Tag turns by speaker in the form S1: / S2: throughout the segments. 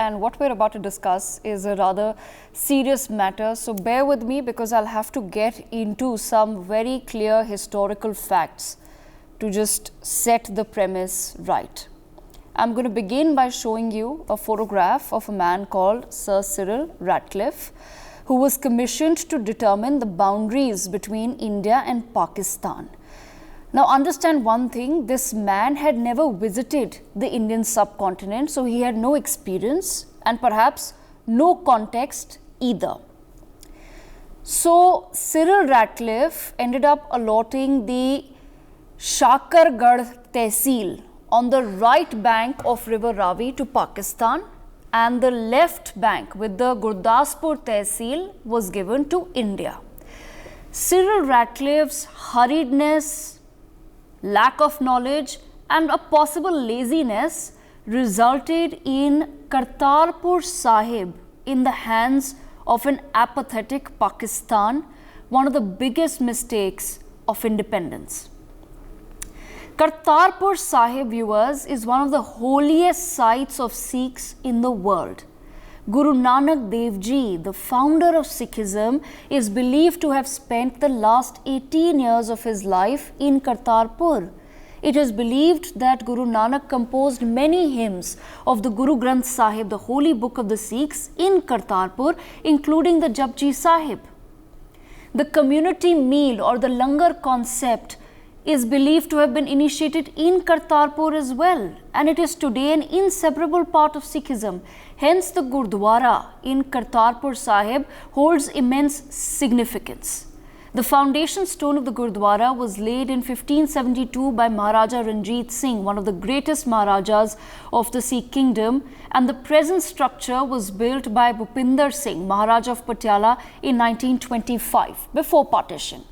S1: and what we're about to discuss is a rather serious matter. So bear with me because I'll have to get into some very clear historical facts to just set the premise right. I'm going to begin by showing you a photograph of a man called Sir Cyril Ratcliffe, who was commissioned to determine the boundaries between India and Pakistan. Now understand one thing, this man had never visited the Indian subcontinent, so he had no experience and perhaps no context either. So Cyril Ratcliffe ended up allotting the Shakargarh Tehsil on the right bank of River Ravi to Pakistan, and the left bank with the Gurdaspur Tehsil was given to India. Cyril Ratcliffe's hurriedness, lack of knowledge and a possible laziness resulted in Kartarpur Sahib in the hands of an apathetic Pakistan, one of the biggest mistakes of independence. Kartarpur Sahib, viewers, is one of the holiest sites of Sikhs in the world. Guru Nanak Dev Ji, the founder of Sikhism, is believed to have spent the last 18 years of his life in Kartarpur. It is believed that Guru Nanak composed many hymns of the Guru Granth Sahib, the holy book of the Sikhs, in Kartarpur, including the Japji Sahib. The community meal or the langar concept is believed to have been initiated in Kartarpur as well, and it is today an inseparable part of Sikhism. Hence, the Gurdwara in Kartarpur Sahib holds immense significance. The foundation stone of the Gurdwara was laid in 1572 by Maharaja Ranjit Singh, one of the greatest Maharajas of the Sikh kingdom, and the present structure was built by Bhupinder Singh, Maharaja of Patiala, in 1925, before partition.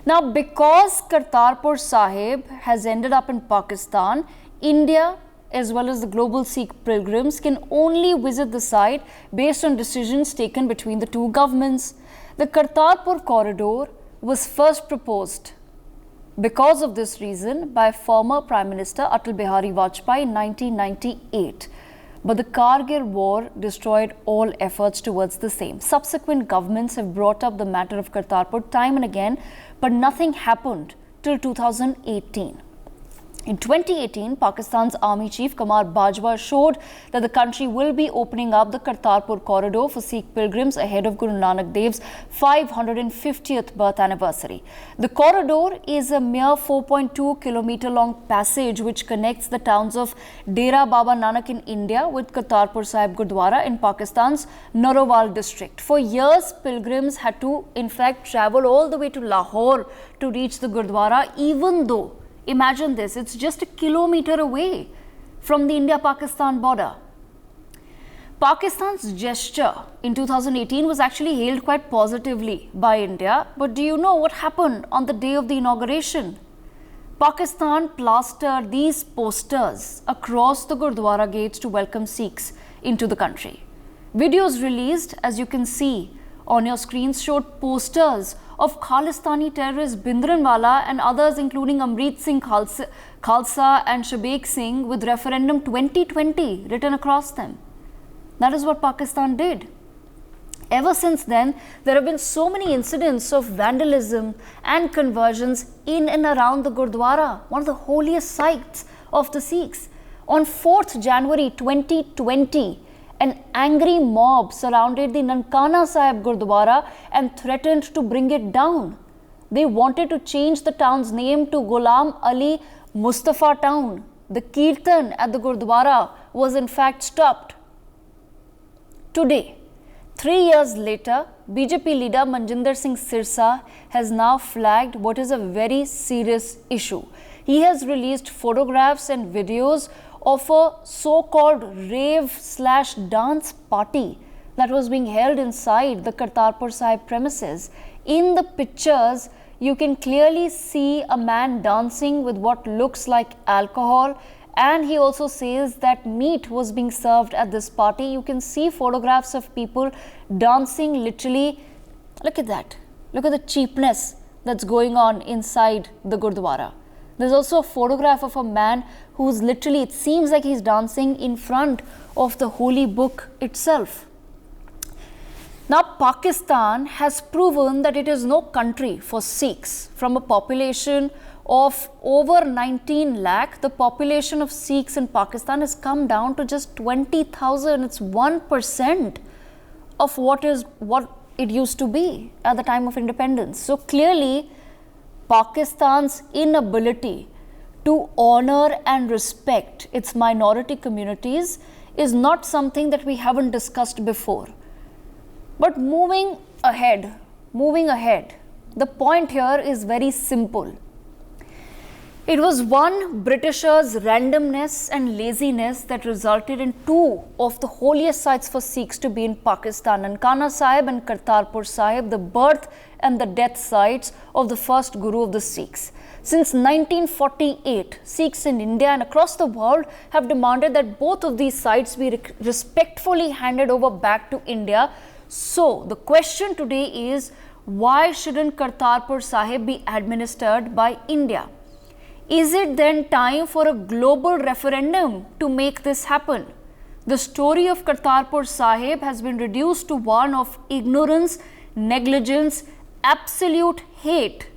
S1: Now, because Kartarpur Sahib has ended up in Pakistan, India as well as the global Sikh pilgrims can only visit the site based on decisions taken between the two governments. The Kartarpur corridor was first proposed because of this reason by former Prime Minister Atal Bihari Vajpayee in 1998. But the Kargil war destroyed all efforts towards the same. Subsequent governments have brought up the matter of Kartarpur time and again, but nothing happened till 2018. In 2018, Pakistan's Army Chief Qamar Bajwa showed that the country will be opening up the Kartarpur corridor for Sikh pilgrims ahead of Guru Nanak Dev's 550th birth anniversary. The corridor is a mere 4.2 kilometer long passage which connects the towns of Dera Baba Nanak in India with Kartarpur Sahib Gurdwara in Pakistan's Narowal district. For years, pilgrims had to in fact travel all the way to Lahore to reach the Gurdwara, even though, imagine this, it's just a kilometer away from the India-Pakistan border. Pakistan's gesture in 2018 was actually hailed quite positively by India, but do you know what happened on the day of the inauguration? Pakistan plastered these posters across the Gurdwara gates to welcome Sikhs into the country. Videos released, as you can see on your screens, showed posters of Khalistani terrorists Bhindranwala and others including Amrit Singh Khalsa and Shabik Singh with Referendum 2020 written across them. That is what Pakistan did. Ever since then, there have been so many incidents of vandalism and conversions in and around the Gurdwara, one of the holiest sites of the Sikhs. On 4th January 2020, an angry mob surrounded the Nankana Sahib Gurdwara and threatened to bring it down. They wanted to change the town's name to Ghulam Ali Mustafa Town. The Kirtan at the Gurdwara was in fact stopped. Today, 3 years later, BJP leader Manjinder Singh Sirsa has now flagged what is a very serious issue. He has released photographs and videos of a so-called rave/dance party that was being held inside the Kartarpur Sahib premises. In the pictures, you can clearly see a man dancing with what looks like alcohol, and he also says that meat was being served at this party. You can see photographs of people dancing literally. Look at that. Look at the cheapness that's going on inside the Gurdwara. There's also a photograph of a man who's literally, it seems like he's dancing in front of the holy book itself. Now, Pakistan has proven that it is no country for Sikhs. From a population of over 19 lakh, the population of Sikhs in Pakistan has come down to just 20,000. It's 1% of what it used to be at the time of independence. So clearly, Pakistan's inability to honor and respect its minority communities is not something that we haven't discussed before. But moving ahead, the point here is very simple. It was one Britisher's randomness and laziness that resulted in two of the holiest sites for Sikhs to be in Pakistan, Nankana Sahib and Kartarpur Sahib, the birth and the death sites of the first Guru of the Sikhs. Since 1948, Sikhs in India and across the world have demanded that both of these sites be respectfully handed over back to India. So, the question today is, why shouldn't Kartarpur Sahib be administered by India? Is it then time for a global referendum to make this happen? The story of Kartarpur Sahib has been reduced to one of ignorance, negligence, absolute hate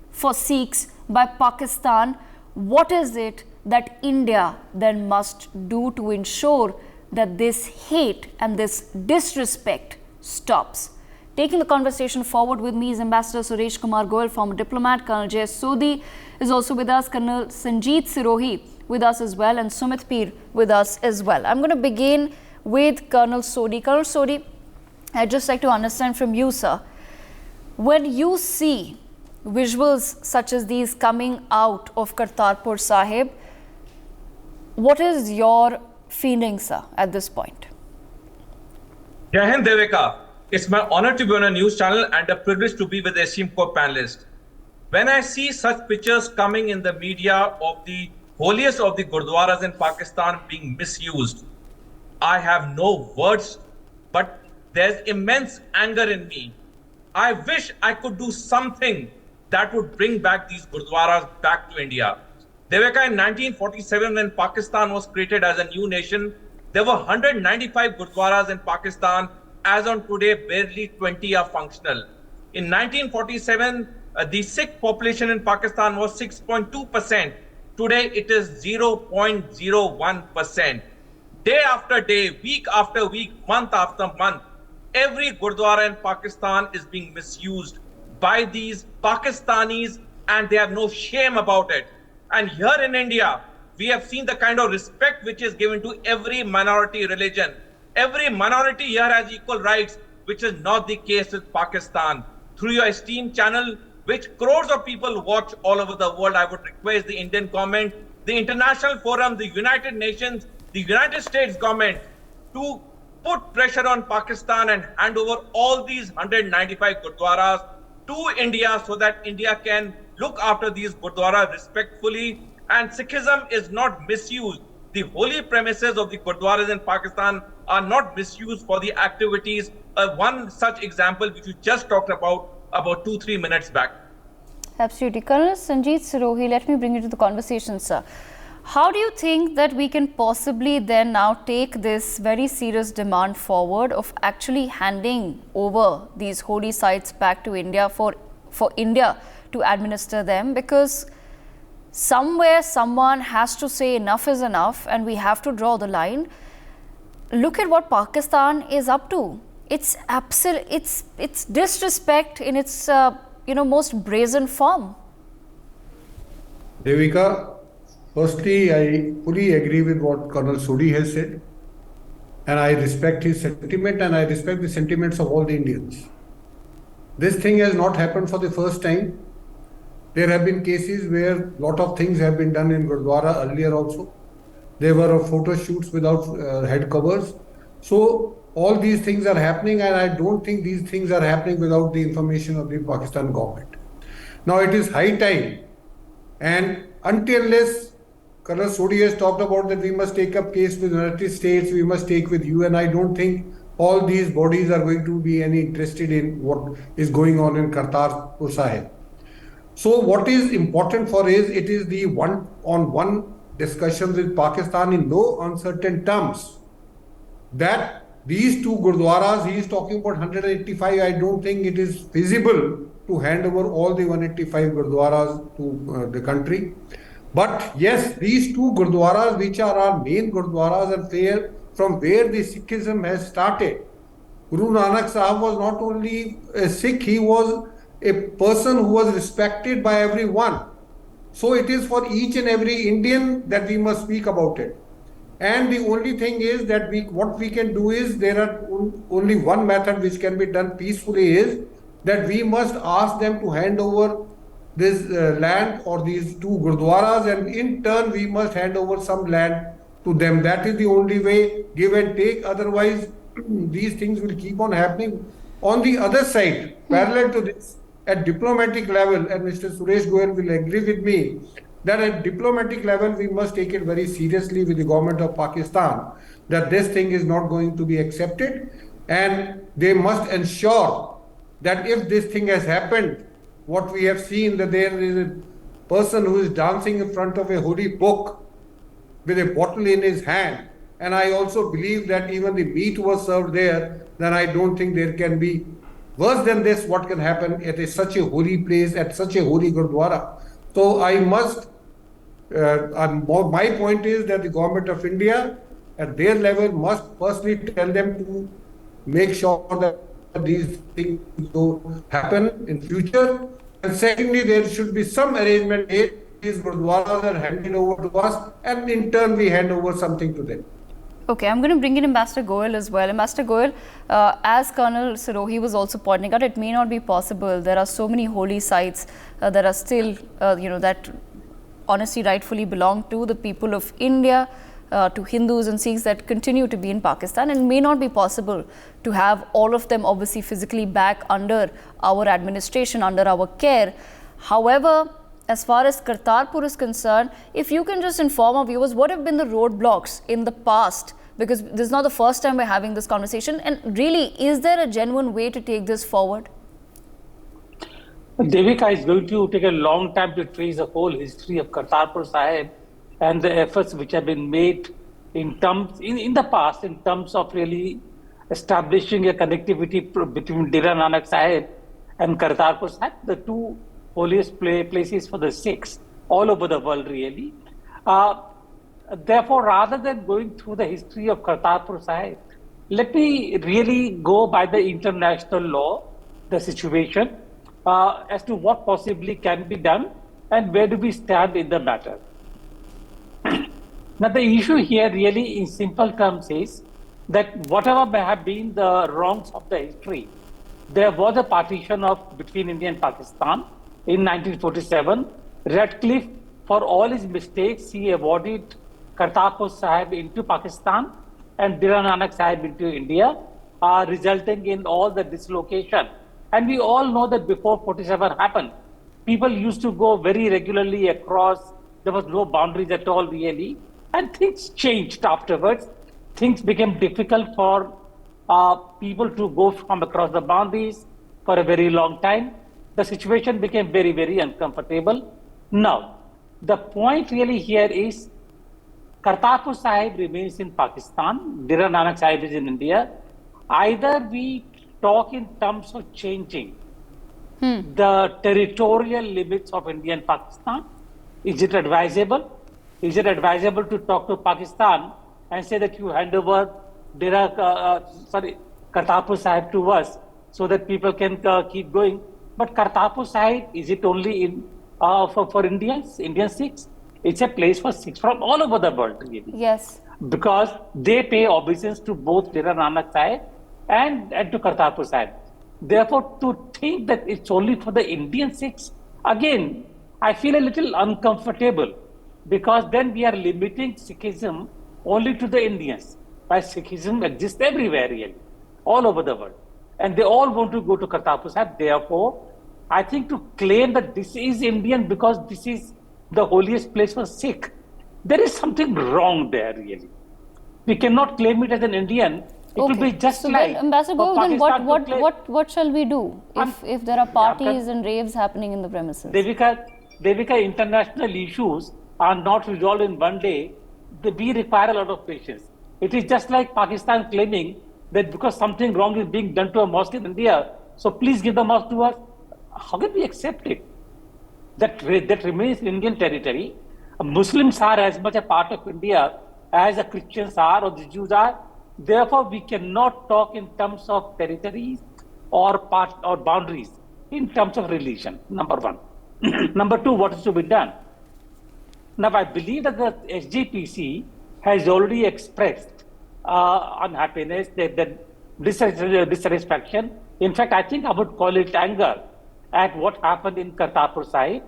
S1: for Sikhs by Pakistan. What is it that India then must do to ensure that this hate and this disrespect stops? Taking the conversation forward with me is Ambassador Suresh Kumar Goyal, former diplomat. Colonel Jay Sodhi is also with us. Colonel Sanjeet Sirohi with us as well, and Sumit Peer with us as well. I'm going to begin with Colonel Sodhi. Colonel Sodhi, I'd just like to understand from you, sir, when you see visuals such as these coming out of Kartarpur Sahib, what is your feeling, sir, at this point?
S2: Jai Hind, Devika. It's my honor to be on a news channel and a privilege to be with the esteemed co-panelist. When I see such pictures coming in the media of the holiest of the Gurdwaras in Pakistan being misused, I have no words, but there's immense anger in me. I wish I could do something that would bring back these Gurdwaras back to India. Devika, in 1947, when Pakistan was created as a new nation, there were 195 Gurdwaras in Pakistan. As on today, barely 20 are functional. In 1947, the Sikh population in Pakistan was 6.2%. Today, it is 0.01%. Day after day, week after week, month after month, every Gurdwara in Pakistan is being misused by these Pakistanis, and they have no shame about it. And here in India, we have seen the kind of respect which is given to every minority religion. Every minority here has equal rights, which is not the case with Pakistan. Through your esteemed channel, which crores of people watch all over the world, I would request the Indian government, the international forum, the United Nations, the United States government to put pressure on Pakistan and hand over all these 195 Gurdwaras to India so that India can look after these Gurdwaras respectfully and Sikhism is not misused. The holy premises of the Gurdwaras in Pakistan are not misused for the activities. One such example which you just talked about 2-3 minutes back.
S1: Absolutely. Colonel Sanjeet Sirohi, let me bring you to the conversation, sir. How do you think that we can possibly then now take this very serious demand forward of actually handing over these holy sites back to India for India to administer them? Because somewhere someone has to say enough is enough and we have to draw the line. Look at what Pakistan is up to. It's disrespect in its most brazen form.
S3: Devika, firstly, I fully agree with what Colonel Sodhi has said, and I respect his sentiment and I respect the sentiments of all the Indians. This thing has not happened for the first time. There have been cases where a lot of things have been done in Gurdwara earlier also. There were photo shoots without head covers. So all these things are happening, and I don't think these things are happening without the information of the Pakistan government. Now it is high time, and unless Colonel Sodhi has talked about that we must take up case with United States, we must take with UN, I don't think all these bodies are going to be any interested in what is going on in Kartarpur Sahib. So what is important for is, it is the one-on-one discussions with Pakistan in no uncertain terms. that these two Gurdwaras, he is talking about 185. I don't think it is feasible to hand over all the 185 Gurdwaras to the country. But yes, these two Gurdwaras, which are our main Gurdwaras and from where the Sikhism has started. Guru Nanak Sahib was not only a Sikh, he was a person who was respected by everyone. So it is for each and every Indian that we must speak about it. And the only thing is that what we can do is, there are only one method which can be done peacefully, is that we must ask them to hand over this land or these two Gurdwaras, and in turn we must hand over some land to them. That is the only way, give and take. Otherwise, these things will keep on happening. On the other side, parallel to this, at diplomatic level, and Mr. Suresh Goyal will agree with me, that at diplomatic level we must take it very seriously with the government of Pakistan, that this thing is not going to be accepted, and they must ensure that if this thing has happened, what we have seen, that there is a person who is dancing in front of a holy book with a bottle in his hand, and I also believe that even the meat was served there, then I don't think there can be worse than this what can happen at such a holy place, at such a holy Gurdwara. So I must, my point is that the government of India at their level must personally tell them to make sure that these things don't happen in future. And secondly, there should be some arrangement made. These Gurdwaras are handed over to us, and in turn we hand over something to them.
S1: Okay, I'm going to bring in Ambassador Goyal as well. Ambassador Goyal, as Colonel Sirohi was also pointing out, it may not be possible. There are so many holy sites that are still, that honestly rightfully belong to the people of India, to Hindus and Sikhs that continue to be in Pakistan, and may not be possible to have all of them obviously physically back under our administration, under our care. However, as far as Kartarpur is concerned, if you can just inform our viewers, what have been the roadblocks in the past? Because this is not the first time we're having this conversation. And really, is there a genuine way to take this forward?
S4: Devika, is going to take a long time to trace the whole history of Kartarpur Sahib and the efforts which have been made in the past in terms of really establishing a connectivity between Dera Nanak Sahib and Kartarpur Sahib, the two holiest places for the Sikhs all over the world, really. Therefore, rather than going through the history of Kartarpur Sahib, let me really go by the international law, the situation, as to what possibly can be done and where do we stand in the matter. Now, the issue here really in simple terms is that whatever may have been the wrongs of the history, there was a partition between India and Pakistan in 1947. Radcliffe, for all his mistakes, he awarded Kartarpur Sahib into Pakistan and Dera Nanak Sahib into India, resulting in all the dislocation. And we all know that before 47 happened, people used to go very regularly across. There was no boundaries at all, really. And things changed afterwards. Things became difficult for people to go from across the boundaries for a very long time. The situation became very, very uncomfortable. Now, the point really here is Kartarpur Sahib remains in Pakistan, Dera Nanak Sahib is in India. Either we talk in terms of changing the territorial limits of India and Pakistan. Is it advisable? Is it advisable to talk to Pakistan and say that you hand over Kartarpur Sahib to us so that people can keep going? But Kartarpur Sahib, is it only in for Indians, Indian Sikhs? It's a place for Sikhs from all over the world, really.
S1: Yes.
S4: Because they pay obeisance to both Dera Nanak Sahib and to Kartarpur Sahib. Therefore, to think that it's only for the Indian Sikhs, again, I feel a little uncomfortable, because then we are limiting Sikhism only to the Indians. While Sikhism exists everywhere, really, all over the world. And they all want to go to Kartarpur Sahib. Therefore, I think to claim that this is Indian because this is the holiest place for Sikh, there is something wrong there, really. We cannot claim it as an Indian. It will be just like...
S1: Ambassador Goyal, then what shall we do if there are parties and raves happening in the premises?
S4: Devika, international issues are not resolved in one day. We require a lot of patience. It is just like Pakistan claiming that because something wrong is being done to a mosque in India, so please give the mosque to us. How can we accept it? That remains Indian territory. Muslims are as much a part of India as the Christians are or the Jews are. Therefore, we cannot talk in terms of territories or boundaries, in terms of religion, number one. Number two, what is to be done? Now, I believe that the SGPC has already expressed unhappiness, the dissatisfaction. In fact, I think I would call it anger at what happened in Kartarpur Sahib,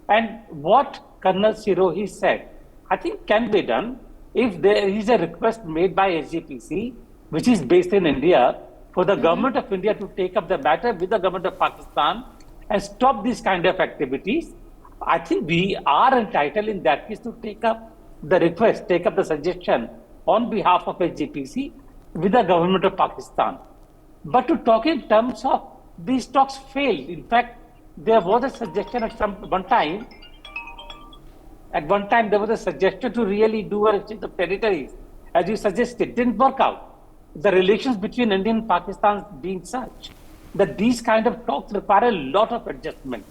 S4: and what Colonel Sirohi said, I think can be done if there is a request made by SGPC, which is based in India, for the government of India to take up the matter with the government of Pakistan and stop these kind of activities. I think we are entitled in that case to take up the request, take up the suggestion on behalf of SGPC with the government of Pakistan. But to talk in terms of these talks failed. In fact, there was a suggestion at one time there was a suggestion to really do an exchange of territories. As you suggested, didn't work out. The relations between India and Pakistan being such that these kind of talks require a lot of adjustment.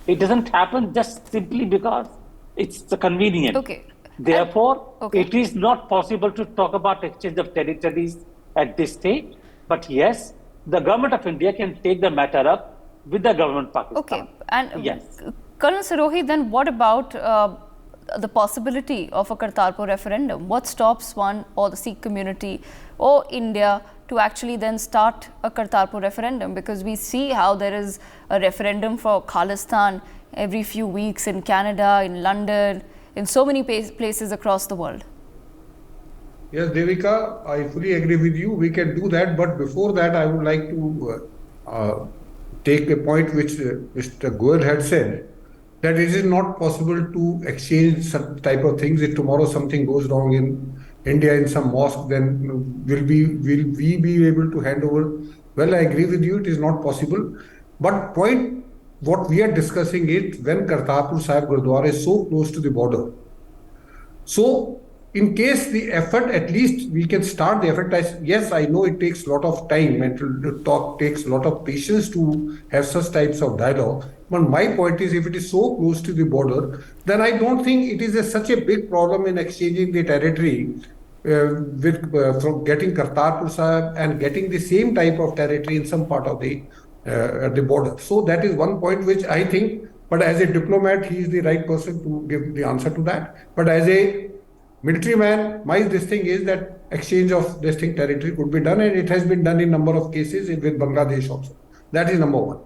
S4: It doesn't happen just simply because it's convenient.
S1: Okay.
S4: Therefore, it is not possible to talk about exchange of territories at this stage. But yes, the government of India can take the matter up with the government of Pakistan.
S1: Okay. And
S4: yes.
S1: Colonel Sirohi, then what about the possibility of a Kartarpur referendum? What stops one or the Sikh community or India to actually then start a Kartarpur referendum? Because we see how there is a referendum for Khalistan every few weeks in Canada, in London, in so many places across the world.
S3: Yes, Devika, I fully agree with you. We can do that. But before that, I would like to take a point which Mr. Goel had said, that it is not possible to exchange some type of things. If tomorrow something goes wrong in India in some mosque, then will we be able to hand over? Well, I agree with you, it is not possible. But what we are discussing is when Kartarpur Sahib Gurdwara is so close to the border. So, in case the effort, at least we can start the effort. Yes, I know it takes a lot of time and takes a lot of patience to have such types of dialogue. But my point is, if it is so close to the border, then I don't think it is such a big problem in exchanging the territory from getting Kartarpur Sahib and getting the same type of territory in some part of the border. So that is one point which I think, but as a diplomat, he is the right person to give the answer to that. But as a military man, my thing is that exchange of territory could be done, and it has been done in number of cases with Bangladesh also. That is number one.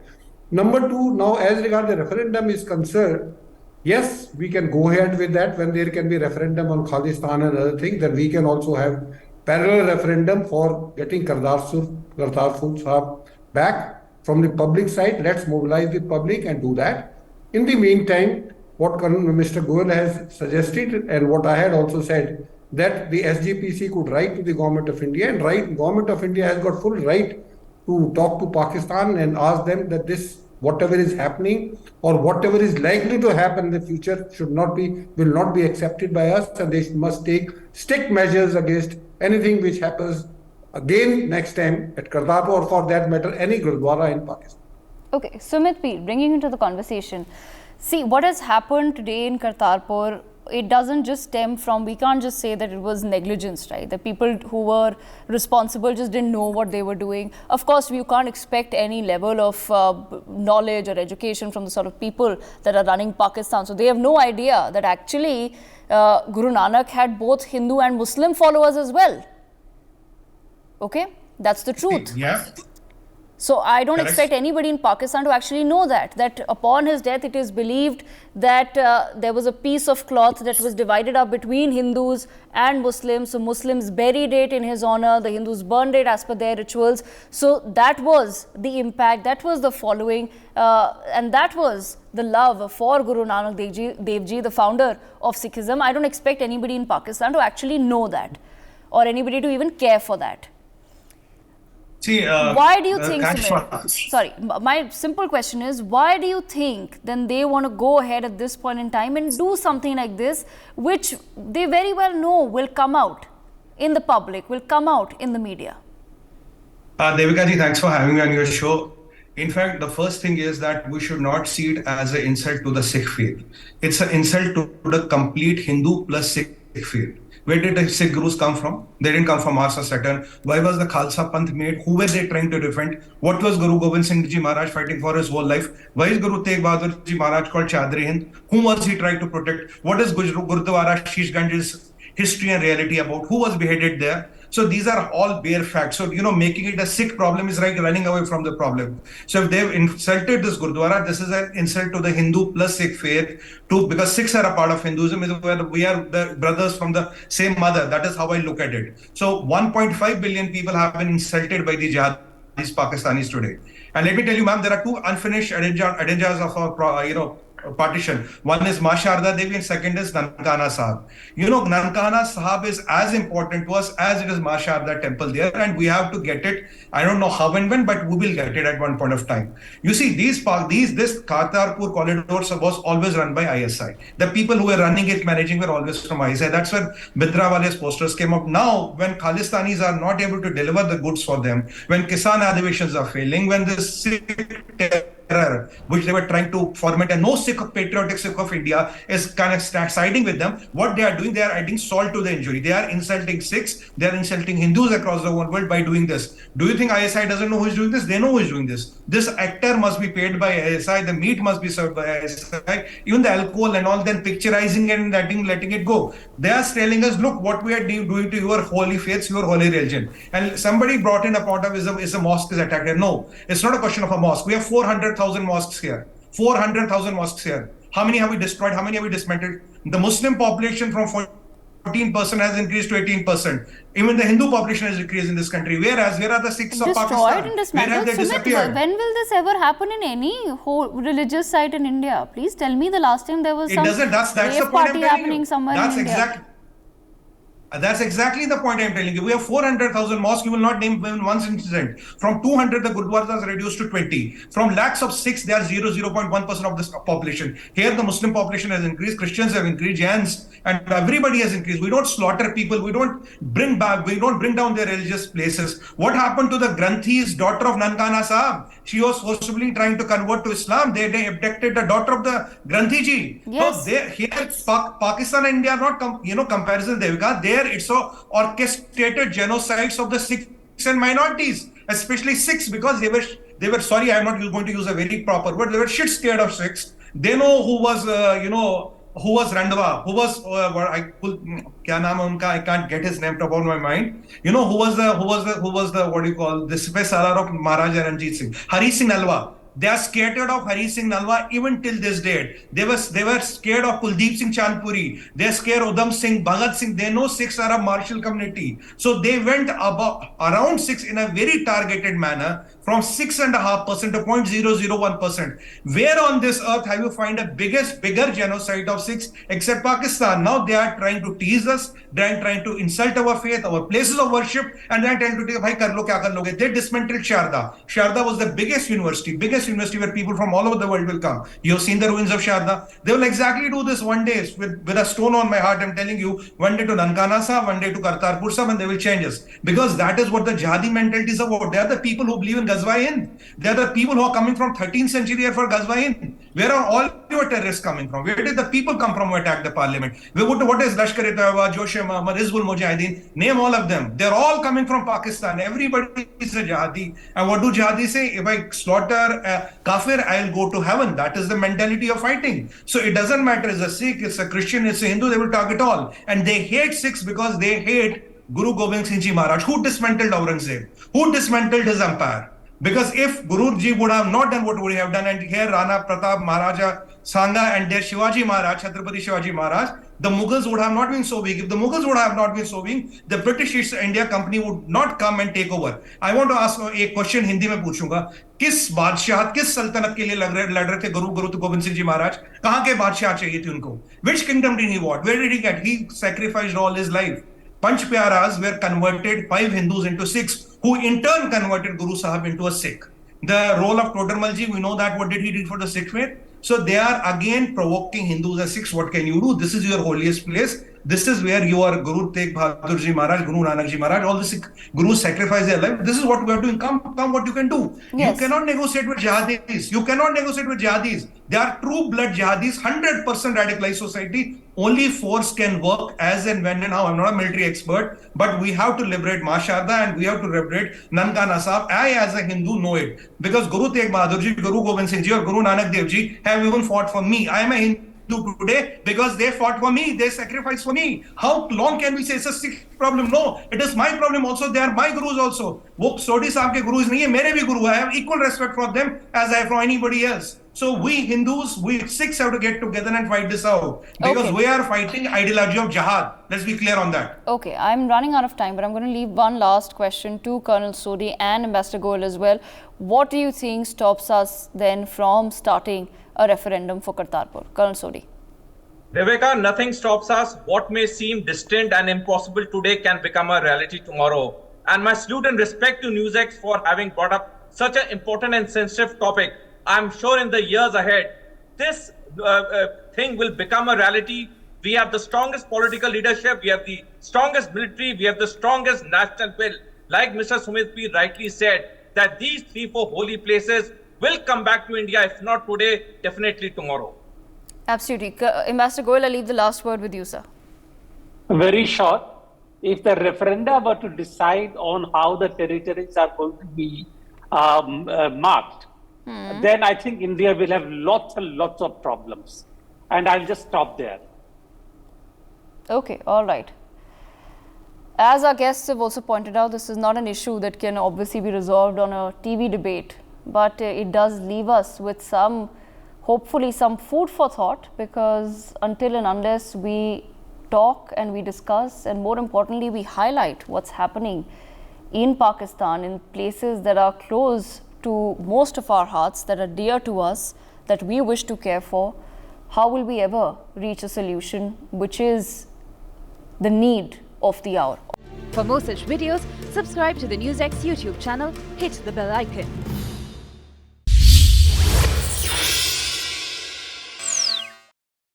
S3: Number two, now as regards the referendum is concerned, yes, we can go ahead with that. When there can be referendum on Khalistan and other things, then we can also have parallel referendum for getting Kartarpur Sahib back from the public side. Let's mobilize the public and do that. In the meantime, what Mr. Goel has suggested and what I had also said, that the SGPC could write to the government of India, and government of India has got full right to talk to Pakistan and ask them that this, whatever is happening or whatever is likely to happen in the future will not be accepted by us, and they must take strict measures against anything which happens again next time at Kartarpur, or for that matter any Gurdwara in Pakistan.
S1: Okay, Sumit P, bringing into the conversation. See, what has happened today in Kartarpur, it doesn't just stem from, we can't just say that it was negligence, right? The people who were responsible just didn't know what they were doing. Of course, you can't expect any level of knowledge or education from the sort of people that are running Pakistan. So they have no idea that actually Guru Nanak had both Hindu and Muslim followers as well. Okay, that's the truth.
S5: Yeah.
S1: So I don't expect anybody in Pakistan to actually know that upon his death, it is believed that there was a piece of cloth that was divided up between Hindus and Muslims. So Muslims buried it in his honor, the Hindus burned it as per their rituals. So that was the impact, that was the following, and that was the love for Guru Nanak Dev Ji, the founder of Sikhism. I don't expect anybody in Pakistan to actually know that, or anybody to even care for that.
S5: See,
S1: why do you think, sorry, my simple question is, why do you think then they want to go ahead at this point in time and do something like this, which they very well know will come out? in the public, will come out in the media?
S5: Devika ji, thanks for having me on your show. In fact, the first thing is that we should not see it as an insult to the Sikh faith. It's an insult to the complete Hindu plus Sikh faith. Where did the Sikh Gurus come from? They didn't come from Mars or Saturn. Why was the Khalsa Panth made? Who were they trying to defend? What was Guru Gobind Singh Ji Maharaj fighting for his whole life? Why is Guru Tegh Bahadur Ji Maharaj called Chadri Hind? Whom was he trying to protect? What is Gurdwara Shishganj's history and reality about? Who was beheaded there? So these are all bare facts. So, making it a Sikh problem is like running away from the problem. So if they've insulted this Gurdwara, this is an insult to the Hindu plus Sikh faith too, because Sikhs are a part of Hinduism. We are the brothers from the same mother. That is how I look at it. So 1.5 billion people have been insulted by the jihadis Pakistanis today. And let me tell you, ma'am, there are two unfinished agendas of our, partition. One is Ma Sharda Devi and second is Nankana Sahib. Nankana Sahib is as important to us as it is Ma Sharda temple there, and we have to get it. I don't know how and when, but we will get it at one point of time. You see, this Kartarpur corridor was always run by ISI. The people who were running it, managing were always from ISI. That's where Bindrawale's posters came up. Now, when Khalistanis are not able to deliver the goods for them, when Kisan Adhivations are failing, when the Sikh terror which they were trying to foment, and no Sikh patriotic Sikh of India is kind of siding with them, what they are doing, they are adding salt to the injury. They are insulting Sikhs, they are insulting Hindus across the world by doing this. Do you think ISI doesn't know who is doing this? They know who is doing this. This actor must be paid by ISI, the meat must be served by ISI, even the alcohol and all, then picturizing and letting it go. They are telling us, look what we are doing to your holy faiths, your holy religion. And somebody brought in a point of is a mosque is attacked. No, it's not a question of a mosque. We have 400,000 mosques here. 400,000 mosques here. How many have we destroyed? How many have we dismantled? The Muslim population from 14% has increased to 18%. Even the Hindu population has increased in this country. Where are the Sikhs of Pakistan?
S1: Destroyed and dismantled.
S5: Where have they disappeared?
S1: When will this ever happen in any whole religious site in India? Please tell me the last time there was some
S5: that's the point I'm
S1: party
S5: telling
S1: happening
S5: you.
S1: somewhere in India.
S5: That's exactly the point I'm telling you. We have 400,000 mosques. You will not name even one incident. From 200, the Gurdwaras are reduced to 20. From lakhs of Sikhs, they are 0.1% of this population. Here, the Muslim population has increased. Christians have increased. Jains and everybody has increased. We don't slaughter people. We don't bring down their religious places. What happened to the Granthis, daughter of Nankana Sahib? She was forcibly trying to convert to Islam. They abducted the daughter of the Granthi ji.
S1: Yes.
S5: So here, Pakistan and India are not comparison, Devika. There it's so orchestrated genocides of the Sikhs and minorities, especially Sikhs, because they were sorry, I'm not going to use a very proper word. They were shit scared of Sikhs. They know who was who was Randhawa, who was I can't get his name top of my mind. Who was the what do you call the Salar of Maharaja Ranjit Singh, Hari Singh Nalwa. They are scared of Hari Singh Nalwa even till this date. They were scared of Kuldeep Singh Chandpuri. They are scared of Udham Singh, Bhagat Singh. They know Sikhs are a martial community. So they went around Sikhs in a very targeted manner, from 6.5% to 0.001%. Where on this earth have you find a bigger genocide of Sikhs except Pakistan? Now they are trying to tease us. They are trying to insult our faith, our places of worship, and they are trying to say, "Bhai, kar lo, kya kar loge?" They dismantled Sharda. Sharda was the biggest university where people from all over the world will come. You have seen the ruins of Sharda. They will exactly do this one day with a stone on my heart. I'm telling you, one day to Nankana Sahib, one day to Kartarpur Sahib, and they will change us. Because that is what the jihadi mentality is about. They are the people who believe in Ghazwa Hind. They are the people who are coming from 13th century here for Ghazwa Hind. Where are all your terrorists coming from? Where did the people come from who attacked the parliament? What is Lashkar-e-Taiba, Joshe-e-Mohammed, Hizbul Mujahideen? Name all of them. They're all coming from Pakistan. Everybody is a jihadi. And what do jihadi say? If I slaughter kafir, I'll go to heaven. That is the mentality of fighting. So it doesn't matter. It's a Sikh, it's a Christian, it's a Hindu. They will target all. And they hate Sikhs because they hate Guru Gobind Singh Ji Maharaj. Who dismantled Aurangzeb? Who dismantled his empire? Because if Guruji would have not done what would he have done, and here Rana Pratap, Maharaja Sanga, and their Shivaji Maharaj, Chhatrapati Shivaji Maharaj, the Mughals would have not been so weak. If the Mughals would have not been so weak, the British East India Company would not come and take over. I want to ask a question Hindi में पूछूंगा, किस बादशाह, किस सल्तनत के लिए लड़ रहे थे गुरु गोविंद सिंह जी महाराज? कहाँ के बादशाह चाहिए थे उनको? Which kingdom did he want? Where did he get? He sacrificed all his life. Panch Pyaras were converted, 5 Hindus into Sikhs, who in turn converted Guru Sahib into a Sikh. The role of Todarmalji, we know that what did he do for the Sikh faith? So they are again provoking Hindus and Sikhs. What can you do? This is your holiest place. this is where your Guru Tegh Bahadur Ji Maharaj, Guru Nanak Ji Maharaj, all the Sikh Gurus sacrifice their life. This is what we are doing. Come what you can do.
S1: Yes.
S5: You cannot negotiate with jihadis. You cannot negotiate with jihadis. They are true blood jihadis, 100% radicalized society. Only force can work as and when and how. I'm not a military expert, but we have to liberate Ma Sharda and we have to liberate Nankana Sahib. I, as a Hindu, know it. Because Guru Tegh Bahadur Ji, Guru Gobind Singh Ji, or Guru Nanak Dev Ji have even fought for me. I am a Hindu today because they fought for me, they sacrificed for me. How long can we say it's a Sikh problem? No, it is my problem also. They are my gurus also. वो सोडी साहब के gurus नहीं है, मेरे भी guru. I have equal respect for them as I have for anybody else. So we Hindus, we Sikhs have to get together and fight this out because we are fighting ideology of jihad. Let's be clear on that.
S1: Okay, I'm running out of time, but I'm going to leave one last question to Colonel Sodhi and Ambassador Goel as well. What do you think stops us then from starting a referendum for Kartarpur? Colonel Sodhi.
S2: Devika, nothing stops us. What may seem distant and impossible today can become a reality tomorrow. And my salute and respect to NewsX for having brought up such an important and sensitive topic. I'm sure in the years ahead, this thing will become a reality. We have the strongest political leadership, we have the strongest military, we have the strongest national will. Like Mr. Sumit P rightly said, that these 3-4 holy places will come back to India, if not today, definitely tomorrow.
S1: Absolutely. Ambassador Goel, I'll leave the last word with you, sir.
S4: Very short. If the referenda were to decide on how the territories are going to be marked, then I think India will have lots and lots of problems. And I'll just stop there.
S1: Okay, all right. As our guests have also pointed out, this is not an issue that can obviously be resolved on a TV debate, but it does leave us with some, hopefully some food for thought, because until and unless we talk and we discuss, and more importantly, we highlight what's happening in Pakistan, in places that are close to most of our hearts, that are dear to us, that we wish to care for, how will we ever reach a solution which is the need of the hour?
S6: For more such videos, subscribe to the NewsX YouTube channel, hit the bell icon.